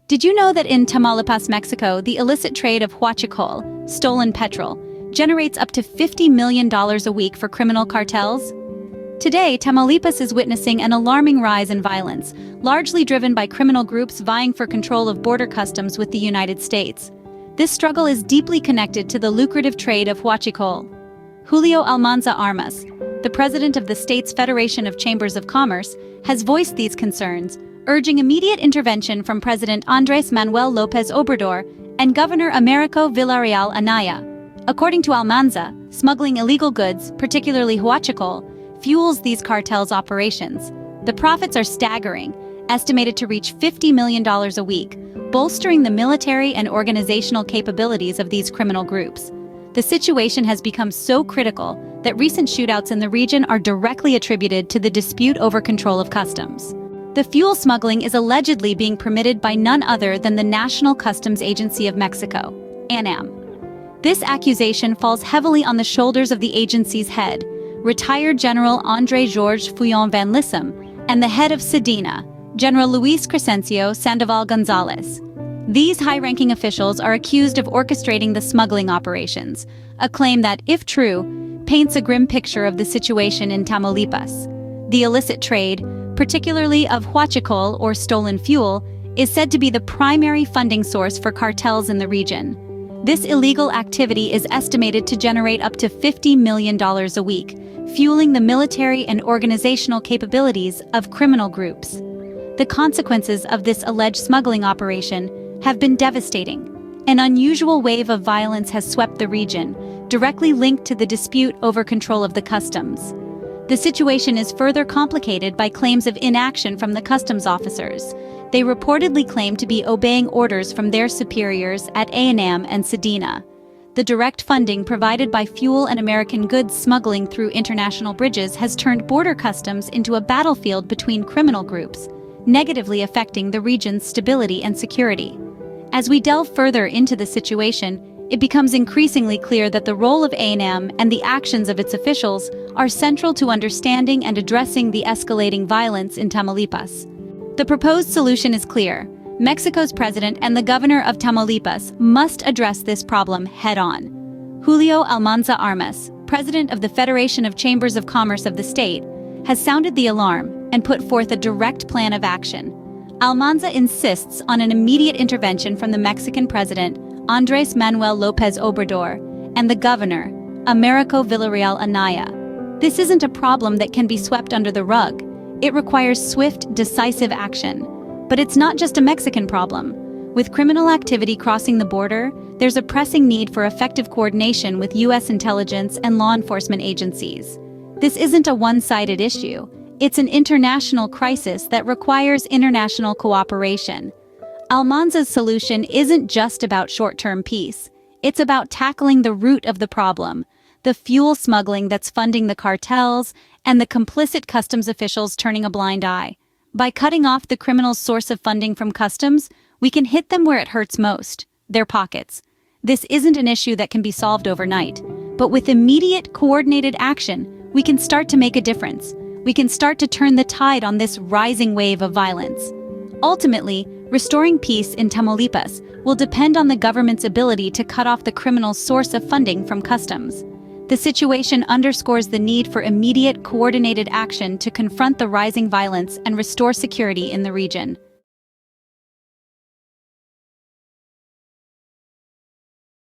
Did you know that in Tamaulipas, Mexico, the illicit trade of huachicol, stolen petrol, generates up to $50 million a week for criminal cartels? Today, Tamaulipas is witnessing an alarming rise in violence, largely driven by criminal groups vying for control of border customs with the United States. This struggle is deeply connected to the lucrative trade of huachicol. Julio Almanza Armas, the president of the state's Federation of Chambers of Commerce, has voiced these concerns, urging immediate intervention from President Andrés Manuel López Obrador and Governor Américo Villarreal Anaya. According to Almanza, smuggling illegal goods, particularly huachicol, fuels these cartels' operations. The profits are staggering, estimated to reach $50 million a week, bolstering the military and organizational capabilities of these criminal groups. The situation has become so critical that recent shootouts in the region are directly attributed to the dispute over control of customs. The fuel smuggling is allegedly being permitted by none other than the National Customs Agency of Mexico, ANAM. This accusation falls heavily on the shoulders of the agency's head, retired General André Georges Fouillon Van Lissem, and the head of SEDENA, General Luis Crescencio Sandoval Gonzalez. These high-ranking officials are accused of orchestrating the smuggling operations, a claim that, if true, paints a grim picture of the situation in Tamaulipas. The illicit trade, particularly of huachicol or stolen fuel, is said to be the primary funding source for cartels in the region. This illegal activity is estimated to generate up to $50 million a week, fueling the military and organizational capabilities of criminal groups. The consequences of this alleged smuggling operation have been devastating. An unusual wave of violence has swept the region, directly linked to the dispute over control of the customs. The situation is further complicated by claims of inaction from the customs officers. They reportedly claim to be obeying orders from their superiors at ANAM and SEDENA. The direct funding provided by fuel and American goods smuggling through international bridges has turned border customs into a battlefield between criminal groups, negatively affecting the region's stability and security. As we delve further into the situation, it becomes increasingly clear that the role of ANAM and the actions of its officials are central to understanding and addressing the escalating violence in Tamaulipas. The proposed solution is clear. Mexico's president and the governor of Tamaulipas must address this problem head-on. Julio Almanza Armas, president of the Federation of Chambers of Commerce of the state, has sounded the alarm and put forth a direct plan of action. Almanza insists on an immediate intervention from the Mexican president, Andrés Manuel López Obrador, and the governor, Américo Villarreal Anaya. This isn't a problem that can be swept under the rug. It requires swift, decisive action. But it's not just a Mexican problem. With criminal activity crossing the border, there's a pressing need for effective coordination with U.S. intelligence and law enforcement agencies. This isn't a one-sided issue. It's an international crisis that requires international cooperation. Almanza's solution isn't just about short-term peace. It's about tackling the root of the problem, the fuel smuggling that's funding the cartels and the complicit customs officials turning a blind eye. By cutting off the criminals' source of funding from customs, we can hit them where it hurts most, their pockets. This isn't an issue that can be solved overnight, but with immediate, coordinated action, we can start to make a difference. We can start to turn the tide on this rising wave of violence. Ultimately, restoring peace in Tamaulipas will depend on the government's ability to cut off the criminals' source of funding from customs. The situation underscores the need for immediate, coordinated action to confront the rising violence and restore security in the region.